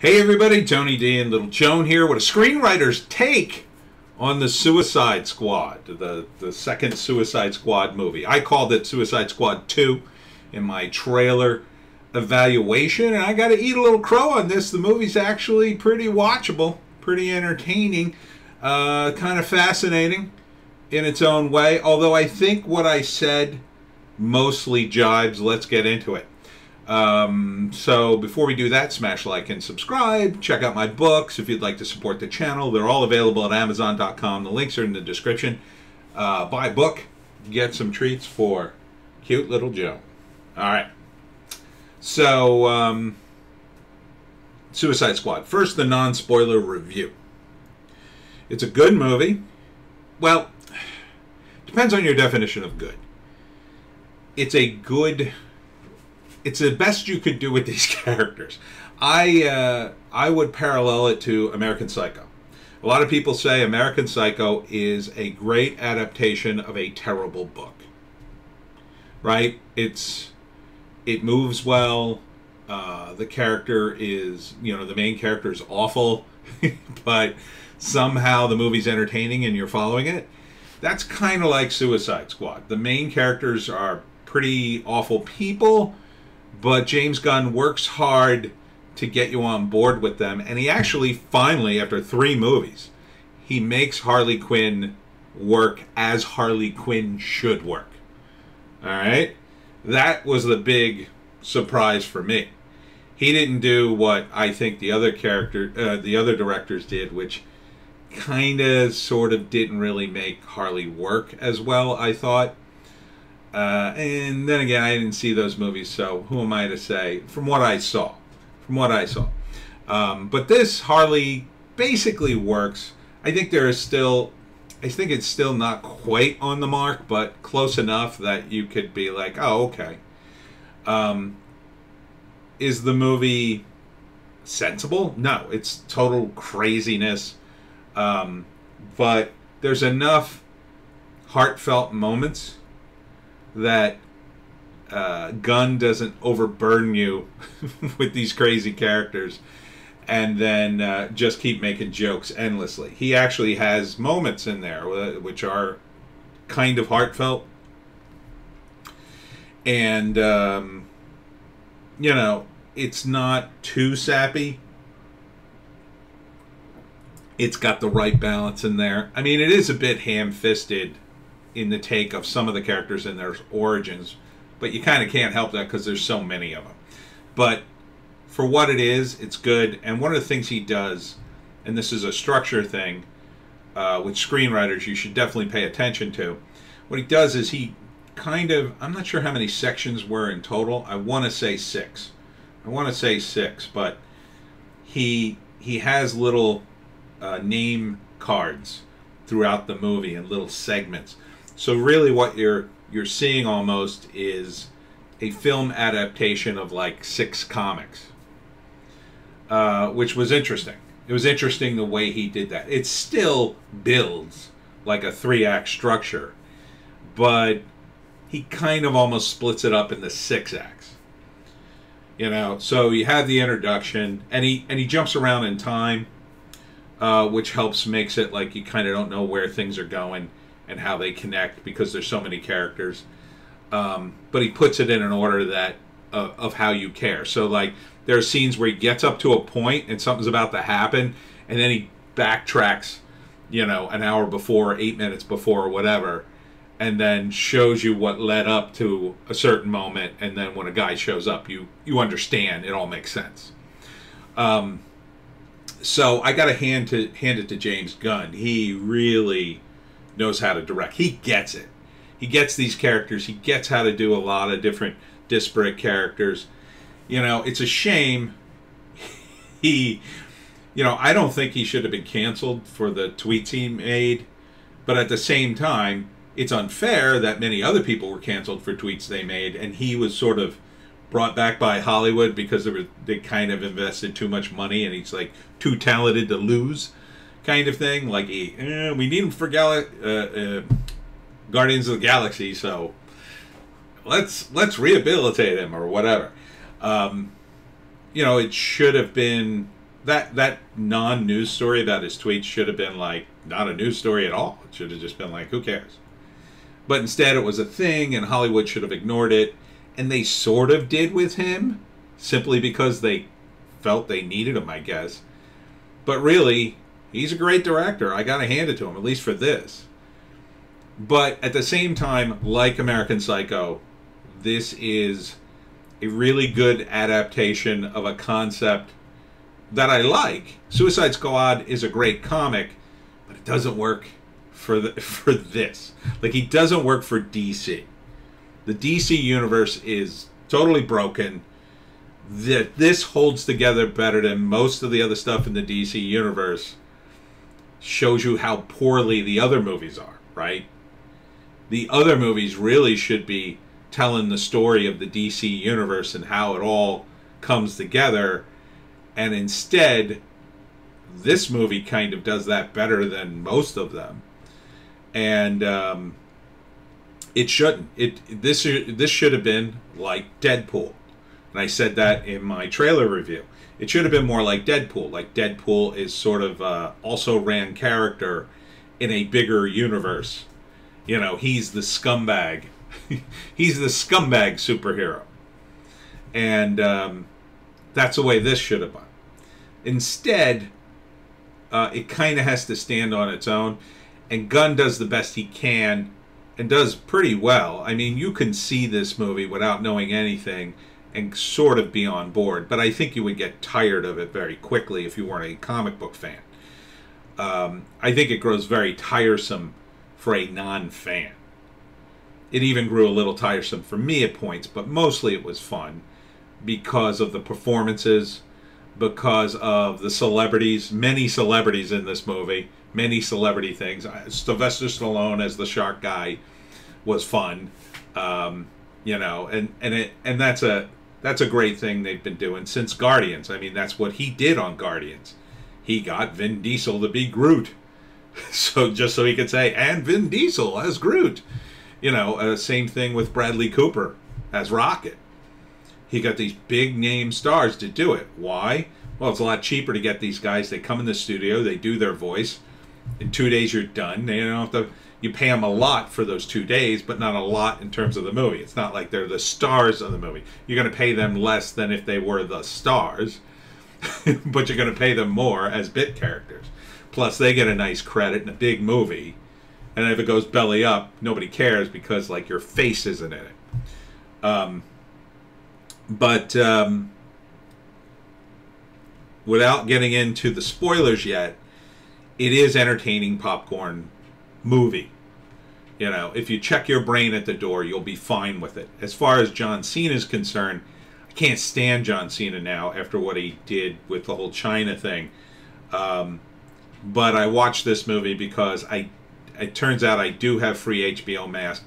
Hey everybody, Tony D and Little Joan here with a screenwriter's take on the Suicide Squad, the second Suicide Squad movie. I called it Suicide Squad 2 in my trailer evaluation, and I got to eat a little crow on this. The movie's actually pretty watchable, pretty entertaining, kind of fascinating in its own way, although I think what I said mostly jibes. Let's get into it. So before we do that, smash like and subscribe. Check out my books if you'd like to support the channel. They're all available at Amazon.com. The links are in the description. Buy a book, get some treats for cute little Joe. All right. So, Suicide Squad. First, the non-spoiler review. It's a good movie. Well, depends on your definition of good. It's a good... It's the best you could do with these characters. I would parallel it to American Psycho. A lot of people say American Psycho is a great adaptation of a terrible book. Right? It moves well. The character is, the main character is awful, but somehow the movie's entertaining and you're following it. That's kind of like Suicide Squad. The main characters are pretty awful people, but James Gunn works hard to get you on board with them. And he actually, finally, after 3 movies, he makes Harley Quinn work as Harley Quinn should work. All right? That was the big surprise for me. He didn't do what I think the other directors did, which kind of, sort of didn't really make Harley work as well, I thought. And then again, I didn't see those movies, so who am I to say? From what I saw. But this Harley basically works. I think it's still not quite on the mark, but close enough that you could be like, oh, okay. Is the movie sensible? No, it's total craziness. But there's enough heartfelt moments that Gunn doesn't overburden you with these crazy characters and then just keep making jokes endlessly. He actually has moments in there which are kind of heartfelt. And, it's not too sappy. It's got the right balance in there. I mean, it is a bit ham-fisted in the take of some of the characters and their origins, but you kind of can't help that because there's so many of them. But for what it is, it's good. And one of the things he does, and this is a structure thing with screenwriters you should definitely pay attention to, what he does is he kind of, I'm not sure how many sections were in total. I want to say 6, but he has little name cards throughout the movie and little segments. So really what you're seeing almost is a film adaptation of like 6 comics, which was interesting. It was interesting the way he did that. It still builds like a 3-act structure, but he kind of almost splits it up into 6 acts. So you have the introduction, and he jumps around in time, which makes it like you kind of don't know where things are going and how they connect because there's so many characters. But he puts it in an order that of how you care. So like there are scenes where he gets up to a point and something's about to happen, and then he backtracks, an hour before, 8 minutes before, or whatever, and then shows you what led up to a certain moment. And then when a guy shows up, you understand. It all makes sense. So I got to hand it to James Gunn. He really knows how to direct. He gets it. He gets these characters. He gets how to do a lot of different disparate characters. It's a shame. I don't think he should have been canceled for the tweets he made, but at the same time, it's unfair that many other people were canceled for tweets they made, and he was sort of brought back by Hollywood because they kind of invested too much money, and he's like too talented to lose, kind of thing. Like we need him for Guardians of the Galaxy, so let's rehabilitate him or whatever. It should have been that non-news story about his tweets should have been like not a news story at all. It should have just been like, who cares? But instead it was a thing, and Hollywood should have ignored it. And they sort of did with him, simply because they felt they needed him, I guess. But really, he's a great director. I gotta hand it to him, at least for this. But at the same time, like American Psycho, this is a really good adaptation of a concept that I like. Suicide Squad is a great comic, but it doesn't work for this. Like, he doesn't work for DC. The DC universe is totally broken. This holds together better than most of the other stuff in the DC universe. Shows you how poorly the other movies are, right? The other movies really should be telling the story of the DC universe and how it all comes together. And instead, this movie kind of does that better than most of them. And it shouldn't. This should have been like Deadpool. And I said that in my trailer review. It should have been more like Deadpool. Like, Deadpool is sort of also ran character in a bigger universe. You know, he's the scumbag. He's the scumbag superhero. And that's the way this should have been. Instead, it kind of has to stand on its own. And Gunn does the best he can and does pretty well. I mean, you can see this movie without knowing anything and sort of be on board. But I think you would get tired of it very quickly if you weren't a comic book fan. I think it grows very tiresome for a non-fan. It even grew a little tiresome for me at points, but mostly it was fun because of the performances, because of the celebrities, many celebrities in this movie, many celebrity things. Sylvester Stallone as the shark guy was fun, you know, and that's a great thing they've been doing since Guardians. I mean, that's what he did on Guardians. He got Vin Diesel to be Groot, so just so he could say, and Vin Diesel as Groot. You know, same thing with Bradley Cooper as Rocket. He got these big name stars to do it. Why? Well, it's a lot cheaper to get these guys. They come in the studio, they do their voice. In 2 days, you're done. They don't have to. You pay them a lot for those 2 days, but not a lot in terms of the movie. It's not like they're the stars of the movie. You're going to pay them less than if they were the stars, but you're going to pay them more as bit characters. Plus, they get a nice credit in a big movie. And if it goes belly up, nobody cares because, like, your face isn't in it. Without getting into the spoilers yet, it is entertaining popcorn movie. You know, if you check your brain at the door, you'll be fine with it. As far as John Cena is concerned, I can't stand John Cena now after what he did with the whole China thing. But I watched this movie because it turns out I do have free HBO Max,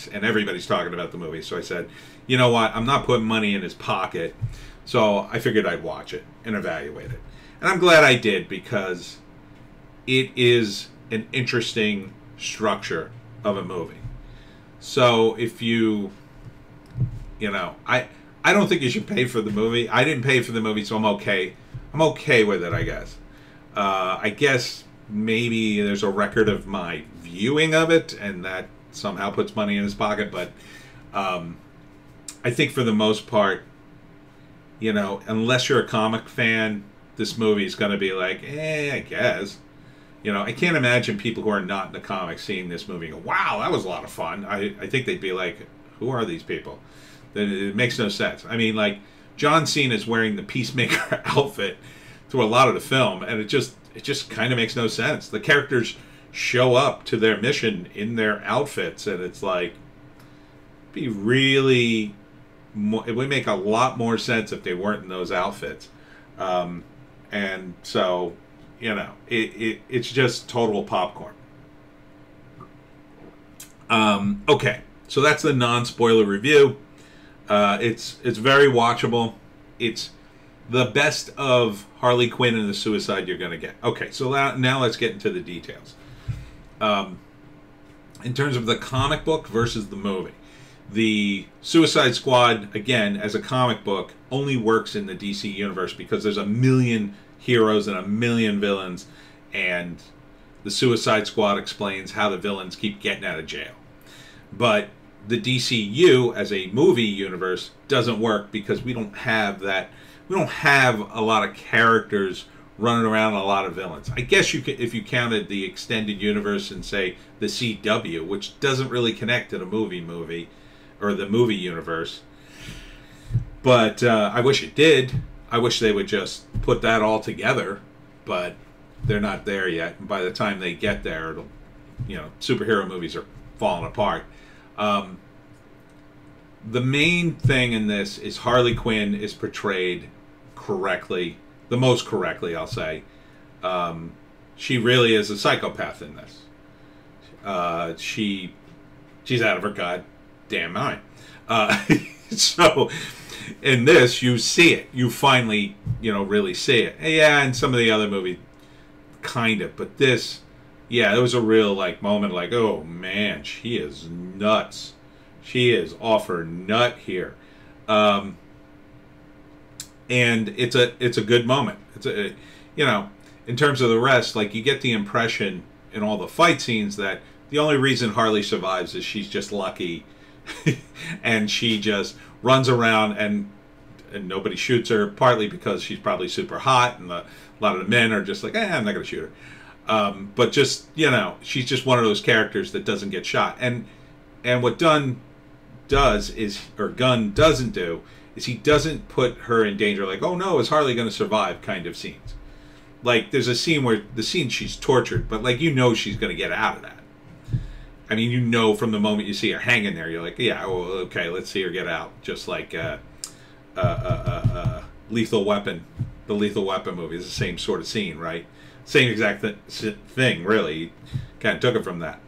and everybody's talking about the movie. So I said, you know what? I'm not putting money in his pocket. So I figured I'd watch it and evaluate it. And I'm glad I did because it is an interesting structure of a movie. So if you know, I don't think you should pay for the movie. I didn't pay for the movie, so I'm okay. I'm okay with it, I guess. I guess maybe there's a record of my viewing of it, and that somehow puts money in his pocket. But I think for the most part, you know, unless you're a comic fan, this movie is going to be like, I guess. You know, I can't imagine people who are not in the comics seeing this movie and go, wow, that was a lot of fun. I think they'd be like, who are these people? It makes no sense. I mean, like, John Cena is wearing the Peacemaker outfit through a lot of the film, and it just kind of makes no sense. The characters show up to their mission in their outfits, and it's like, it would make a lot more sense if they weren't in those outfits. And so, you know, it's just total popcorn. Okay, so that's the non-spoiler review. It's very watchable. It's the best of Harley Quinn and the Suicide you're going to get. Okay, so now let's get into the details. In terms of the comic book versus the movie. The Suicide Squad, again, as a comic book, only works in the DC universe because there's a million heroes and a million villains, and the Suicide Squad explains how the villains keep getting out of jail. But the DCU as a movie universe doesn't work because we don't have that. We don't have a lot of characters running around, a lot of villains. I guess you could, if you counted the extended universe and say the CW, which doesn't really connect to the movie or the movie universe. But I wish it did. I wish they would just put that all together, but they're not there yet. And by the time they get there, it'll, superhero movies are falling apart. The main thing in this is Harley Quinn is portrayed correctly, the most correctly, I'll say. She really is a psychopath in this. She's out of her goddamn mind. So in this, you see it. You finally, really see it. Yeah, in some of the other movies, kind of. But this, yeah, there was a real moment oh man, she is nuts. She is off her nut here. And it's a good moment. It's in terms of the rest, you get the impression in all the fight scenes that the only reason Harley survives is she's just lucky, and she just runs around and nobody shoots her. Partly because she's probably super hot, and a lot of the men are just like, I'm not going to shoot her. But just she's just one of those characters that doesn't get shot. And what Gunn doesn't do is he doesn't put her in danger, oh no, is Harley going to survive kind of scenes. There's a scene where she's tortured, but she's going to get out of that. I mean, from the moment you see her hanging there, you're like, yeah, well, okay, let's see her get out. Just like Lethal Weapon, the Lethal Weapon movie is the same sort of scene, right? Same exact thing, really. Kind of took it from that.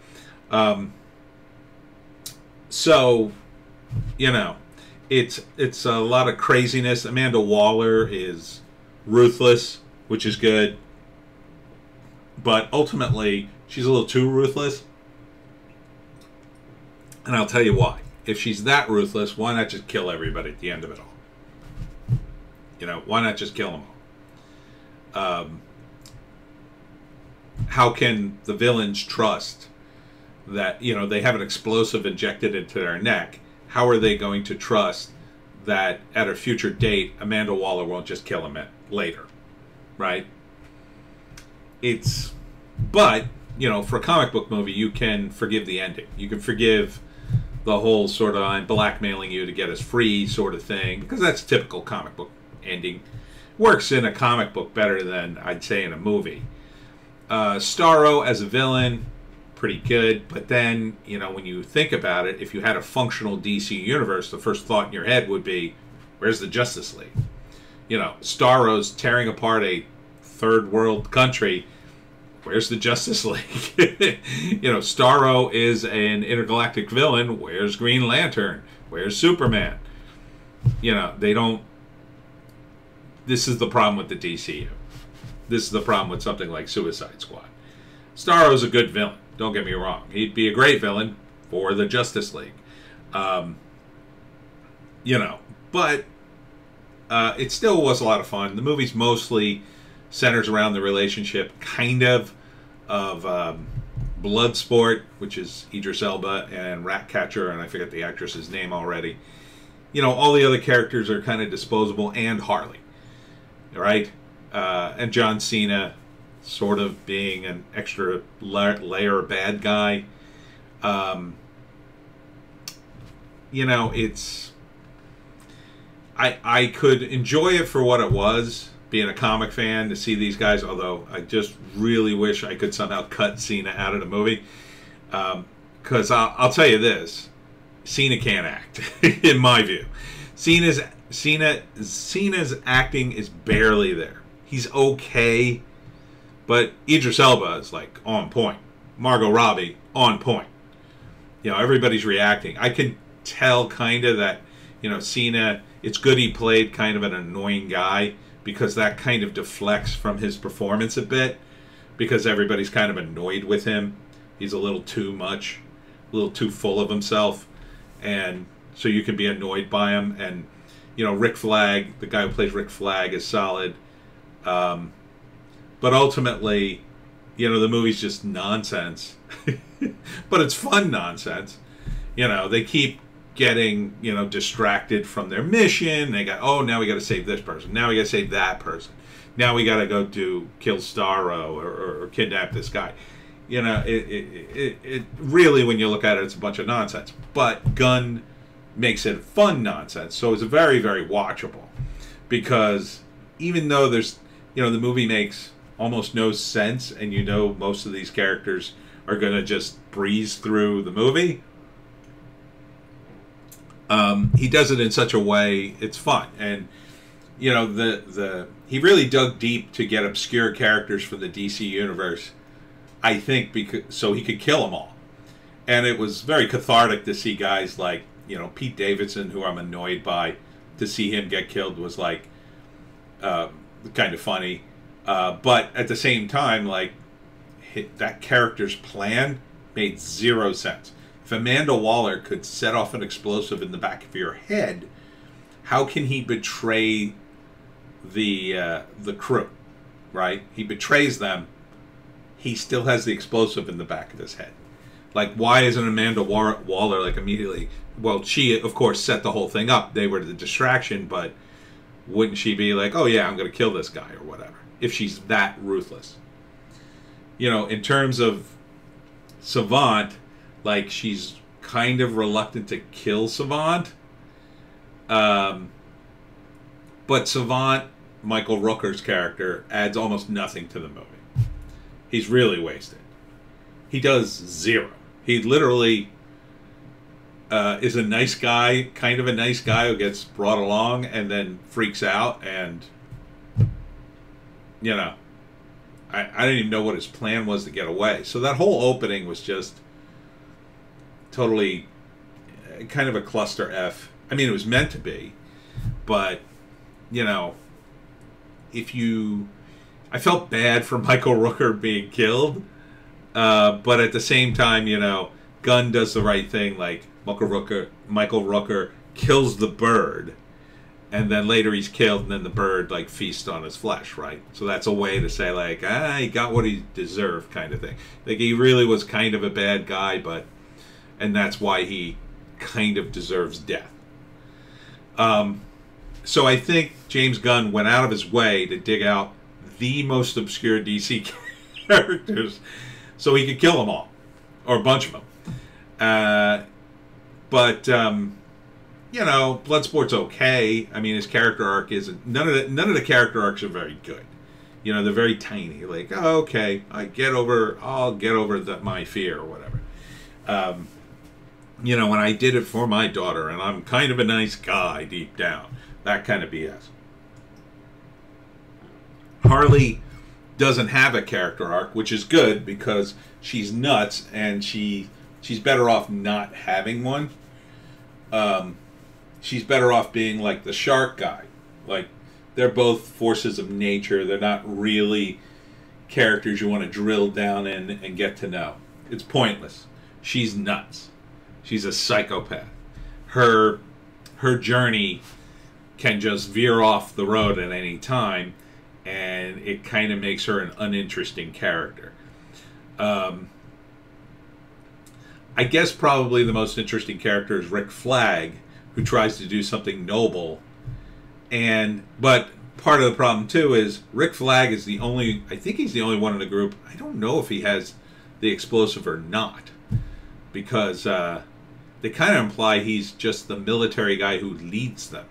So, it's a lot of craziness. Amanda Waller is ruthless, which is good. But ultimately, she's a little too ruthless. And I'll tell you why. If she's that ruthless, why not just kill everybody at the end of it all? Why not just kill them all? How can the villains trust that, they have an explosive injected into their neck? How are they going to trust that at a future date, Amanda Waller won't just kill him later? Right? But, for a comic book movie, you can forgive the ending. You can forgive the whole sort of I'm blackmailing you to get us free sort of thing, because that's a typical comic book ending. Works in a comic book better than, I'd say, in a movie. Starro as a villain, pretty good, but then, when you think about it, if you had a functional DC universe, the first thought in your head would be, where's the Justice League? Starro's tearing apart a third world country. Where's the Justice League? Starro is an intergalactic villain. Where's Green Lantern? Where's Superman? They don't... This is the problem with the DCU. This is the problem with something like Suicide Squad. Starro's a good villain. Don't get me wrong. He'd be a great villain for the Justice League. But it still was a lot of fun. The movie's mostly centers around the relationship, kind of Bloodsport, which is Idris Elba, and Ratcatcher, and I forget the actress's name already. All the other characters are kind of disposable, and Harley, right? And John Cena sort of being an extra layer bad guy. It's... I could enjoy it for what it was, being a comic fan, to see these guys, although I just really wish I could somehow cut Cena out of the movie. Because I'll tell you this, Cena can't act, in my view. Cena's acting is barely there. He's okay, but Idris Elba is on point. Margot Robbie, on point. Everybody's reacting. I can tell kind of that, Cena, it's good he played kind of an annoying guy, because that kind of deflects from his performance a bit, because everybody's kind of annoyed with him. He's a little too much, a little too full of himself. and so you can be annoyed by him. And you know, Rick Flagg, the guy who plays Rick Flagg, is solid. But ultimately, you know, the movie's just nonsense. But it's fun nonsense. You know, they keep getting, you know, distracted from their mission. They got, oh, now we got to save this person. Now we got to save that person. Now we got to go kill Starro or kidnap this guy. You know, it really, when you look at it, it's a bunch of nonsense. But Gunn makes it fun nonsense. So it's very, very watchable. Because even though there's, you know, the movie makes almost no sense, and you know most of these characters are going to just breeze through the movie, he does it in such a way it's fun. And you know, he really dug deep to get obscure characters from the DC universe, I think, because so he could kill them all. And it was very cathartic to see guys like, you know, Pete Davidson, who I'm annoyed by. To see him get killed was like kind of funny. But at the same time, like, that character's plan made zero sense. If Amanda Waller could set off an explosive in the back of your head, how can he betray the crew, right? He betrays them. He still has the explosive in the back of his head. Like, why isn't Amanda Waller, like, immediately... Well, she, of course, set the whole thing up. They were the distraction, but wouldn't she be like, oh, yeah, I'm going to kill this guy or whatever, if she's that ruthless? You know, in terms of Savant, like, she's kind of reluctant to kill Savant. But Savant, Michael Rooker's character, adds almost nothing to the movie. He's really wasted. He does zero. He literally is a nice guy, kind of a nice guy who gets brought along and then freaks out, and you know, I didn't even know what his plan was to get away. So that whole opening was just totally kind of a cluster F. I mean, it was meant to be, but you know, I felt bad for Michael Rooker being killed, but at the same time, you know, Gunn does the right thing. Like, Michael Rooker kills the bird, and then later he's killed, and then the bird, like, feasts on his flesh, right? So that's a way to say, like, he got what he deserved, kind of thing. Like, he really was kind of a bad guy, and that's why he kind of deserves death. So I think James Gunn went out of his way to dig out the most obscure DC characters so he could kill them all, or a bunch of them. But you know, Bloodsport's okay. I mean, his character arc isn't, none of the character arcs are very good. You know, they're very tiny. Like, oh, okay, I'll get over my fear or whatever. You know, when I did it for my daughter, and I'm kind of a nice guy deep down, that kind of BS. Harley doesn't have a character arc, which is good because she's nuts, and she's better off not having one. She's better off being like the shark guy. Like, they're both forces of nature. They're not really characters you want to drill down in and get to know. It's pointless. She's nuts. She's a psychopath. Her journey can just veer off the road at any time, and it kind of makes her an uninteresting character. I guess probably the most interesting character is Rick Flagg, who tries to do something noble. But part of the problem too is Rick Flagg is I think he's the only one in the group. I don't know if he has the explosive or not, because they kind of imply he's just the military guy who leads them,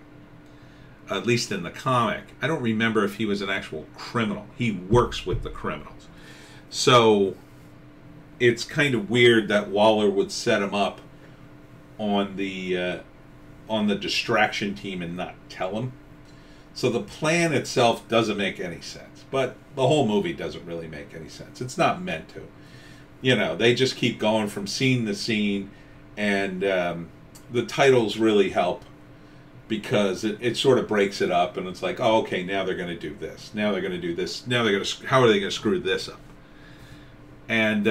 at least in the comic. I don't remember if he was an actual criminal. He works with the criminals. So it's kind of weird that Waller would set him up on the distraction team and not tell him. So the plan itself doesn't make any sense. But the whole movie doesn't really make any sense. It's not meant to. You know, they just keep going from scene to scene, and the titles really help, because it sort of breaks it up, and it's like, oh, okay, now they're going to do this. Now they're going to do this. Now they're going to, how are they going to screw this up? And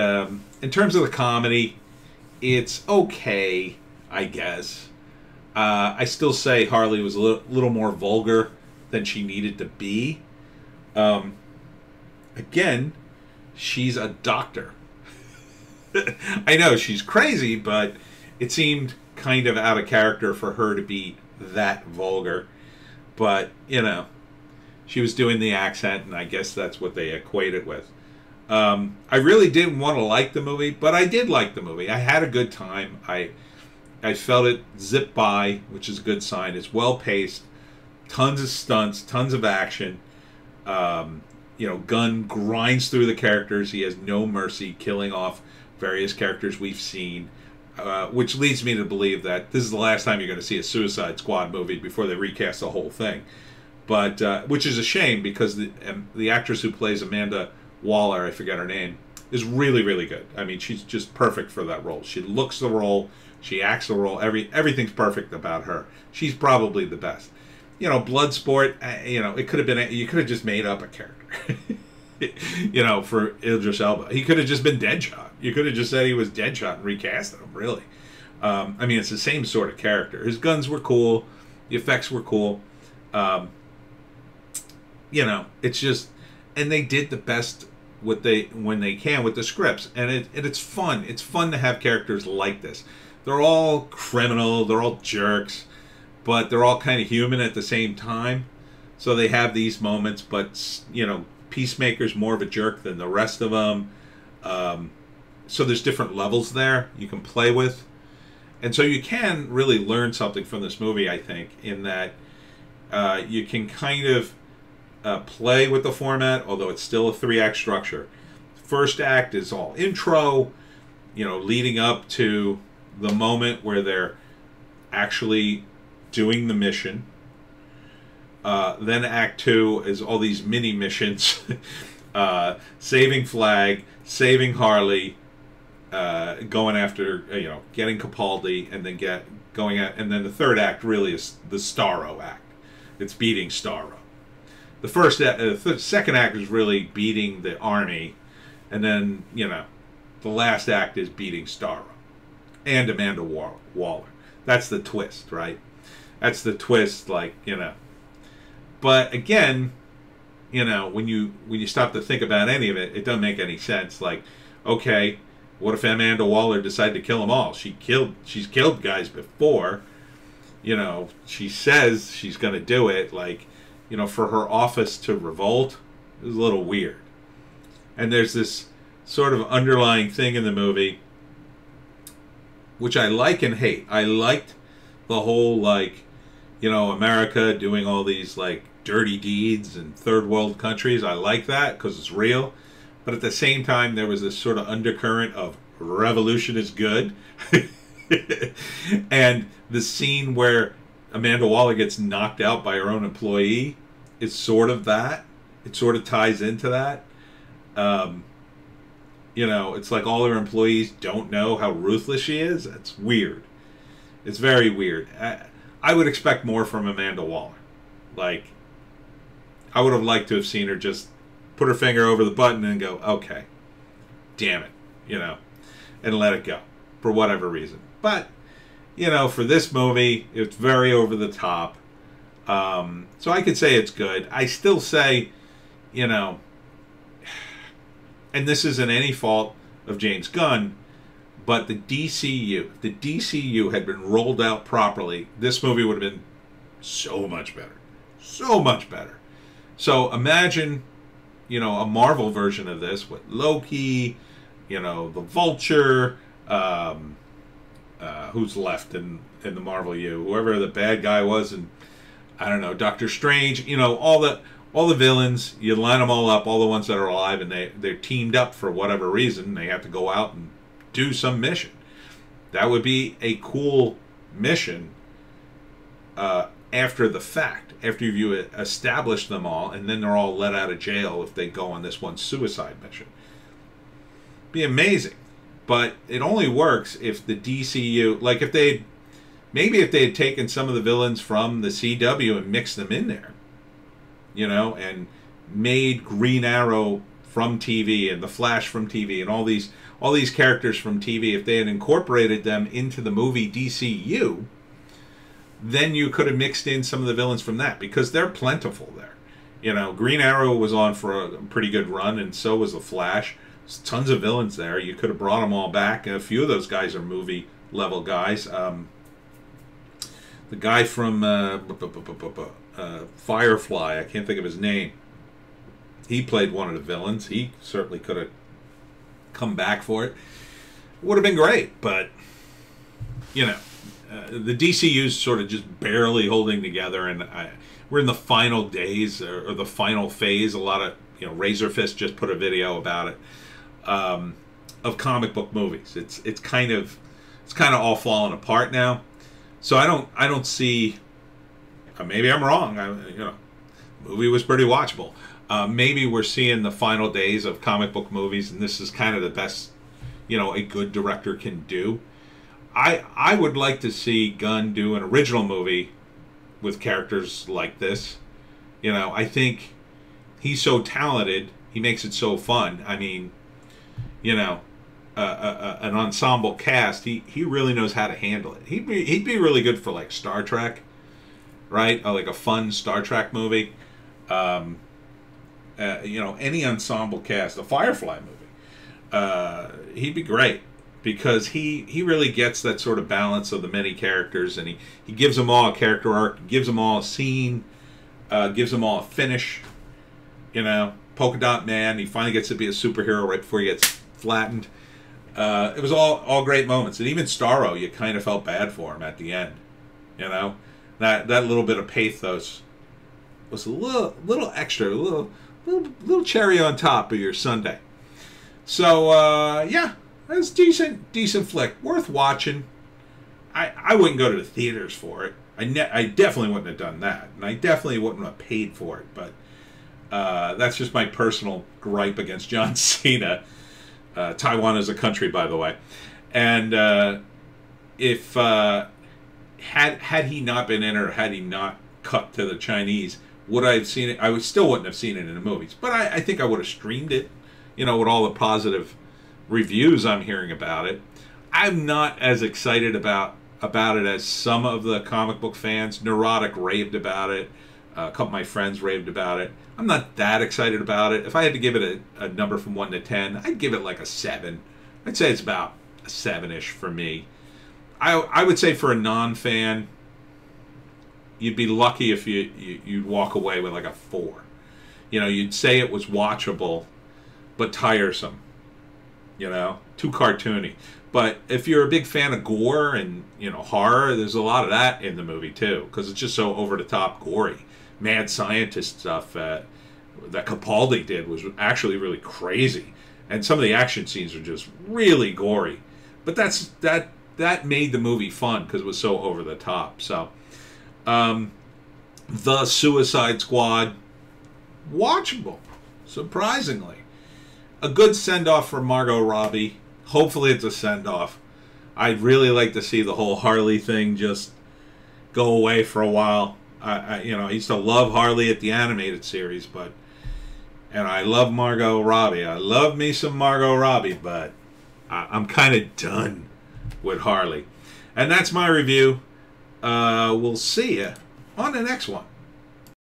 in terms of the comedy, it's okay. I guess. I still say Harley was a little more vulgar than she needed to be. Again, she's a doctor. I know she's crazy, but it seemed kind of out of character for her to be that vulgar. But, you know, she was doing the accent, and I guess that's what they equate it with. I really didn't want to like the movie, but I did like the movie. I had a good time. I felt it zip by, which is a good sign. It's well paced, tons of stunts, tons of action. You know, Gunn grinds through the characters. He has no mercy, killing off various characters we've seen, which leads me to believe that this is the last time you're going to see a Suicide Squad movie before they recast the whole thing. But which is a shame, because the actress who plays Amanda Waller, I forget her name, is really, really good. I mean, she's just perfect for that role. She looks the role, she acts the role, everything's perfect about her. She's probably the best. You know, Bloodsport, you know, it could have been, you could have just made up a character. You know, for Ildris Elba. He could have just been Deadshot. You could have just said he was Deadshot and recasted him, really. I mean, it's the same sort of character. His guns were cool. The effects were cool. You know, it's just, and they did the best when they can with the scripts, and it's fun. It's fun to have characters like this. They're all criminal, they're all jerks, but they're all kind of human at the same time. So they have these moments, but, you know, Peacemaker's more of a jerk than the rest of them. So there's different levels there you can play with. And so you can really learn something from this movie, I think, in that you can kind of play with the format, although it's still a 3-act structure. First act is all intro, you know, leading up to the moment where they're actually doing the mission. Then Act 2 is all these mini missions, saving Flagg, saving Harley, going after, you know, getting Capaldi, and then going at, and then the third act really is the Starro act. It's beating Starro. The second act is really beating the army, and then, you know, the last act is beating Starro and Amanda Waller. That's the twist, right? That's the twist, like, you know. But again, you know, when you stop to think about any of it, it doesn't make any sense. Like, okay, what if Amanda Waller decided to kill them all? She's killed guys before. You know, she says she's going to do it. Like, you know, for her office to revolt is a little weird. And there's this sort of underlying thing in the movie, which I like and hate. I liked the whole, like, you know, America doing all these, like, dirty deeds in third world countries. I like that because it's real. But at the same time, there was this sort of undercurrent of revolution is good. And the scene where Amanda Waller gets knocked out by her own employee is sort of that. It sort of ties into that. You know, it's like all her employees don't know how ruthless she is. It's weird. It's very weird. I would expect more from Amanda Waller. Like, I would have liked to have seen her just put her finger over the button and go, okay, damn it, you know, and let it go for whatever reason. But, you know, for this movie, it's very over the top. So I could say it's good. I still say, you know, and this isn't any fault of James Gunn, but the DCU, if the DCU had been rolled out properly, this movie would have been so much better. So much better. So imagine, you know, a Marvel version of this with Loki, you know, the Vulture, who's left in the Marvel U, whoever the bad guy was, and I don't know, Doctor Strange, you know, all the villains, you line them all up, all the ones that are alive, and they're teamed up for whatever reason. They have to go out and do some mission. That would be a cool mission after the fact, after you establish them all, and then they're all let out of jail if they go on this one suicide mission. Be amazing. But it only works if the DCU, like if they had taken some of the villains from the CW and mixed them in there, you know, and made Green Arrow from TV and the Flash from TV and all these characters from TV, if they had incorporated them into the movie DCU, then you could have mixed in some of the villains from that, because they're plentiful there. You know, Green Arrow was on for a pretty good run, and so was the Flash. There's tons of villains there. You could have brought them all back, and a few of those guys are movie level guys. The guy from Firefly, I can't think of his name. He played one of the villains. He certainly could have come back for it. Would have been great, but you know, the DCU's sort of just barely holding together, and we're in the final days or the final phase. A lot of, you know, Razorfist just put a video about it, of comic book movies. It's kind of all falling apart now. So I don't see. Maybe I'm wrong. You know, the movie was pretty watchable. Maybe we're seeing the final days of comic book movies, and this is kind of the best, you know, a good director can do. I would like to see Gunn do an original movie with characters like this. You know, I think he's so talented. He makes it so fun. I mean, you know, an ensemble cast. He really knows how to handle it. He'd be really good for like Star Trek, right? Or like a fun Star Trek movie. You know, any ensemble cast, a Firefly movie. He'd be great, because he really gets that sort of balance of the many characters, and he gives them all a character arc, gives them all a scene, gives them all a finish. You know, Polka Dot Man, he finally gets to be a superhero right before he gets flattened. It was all great moments, and even Starro, you kind of felt bad for him at the end. You know, that little bit of pathos was a little extra, a little cherry on top of your Sunday. So yeah. It's decent flick, worth watching. I wouldn't go to the theaters for it. I definitely wouldn't have done that, and I definitely wouldn't have paid for it. But that's just my personal gripe against John Cena. Taiwan is a country, by the way, and if had he not been in, or had he not cut to the Chinese, would I have seen it? I still wouldn't have seen it in the movies, but I think I would have streamed it. You know, with all the positive reviews I'm hearing about it. I'm not as excited about it as some of the comic book fans. Neurotic raved about it. A couple of my friends raved about it. I'm not that excited about it. If I had to give it a number from 1 to 10, I'd give it like a 7. I'd say it's about a 7-ish for me. I would say for a non-fan, you'd be lucky if you'd walk away with like a 4. You know, you'd say it was watchable, but tiresome. You know, too cartoony. But if you're a big fan of gore and, you know, horror, there's a lot of that in the movie too, because it's just so over the top gory. Mad scientist stuff that Capaldi did was actually really crazy, and some of the action scenes are just really gory. But that made the movie fun because it was so over the top. So, The Suicide Squad, watchable, surprisingly. A good send-off for Margot Robbie. Hopefully it's a send-off. I'd really like to see the whole Harley thing just go away for a while. I used to love Harley at the animated series, and I love Margot Robbie. I love me some Margot Robbie, but I'm kind of done with Harley. And that's my review. We'll see you on the next one.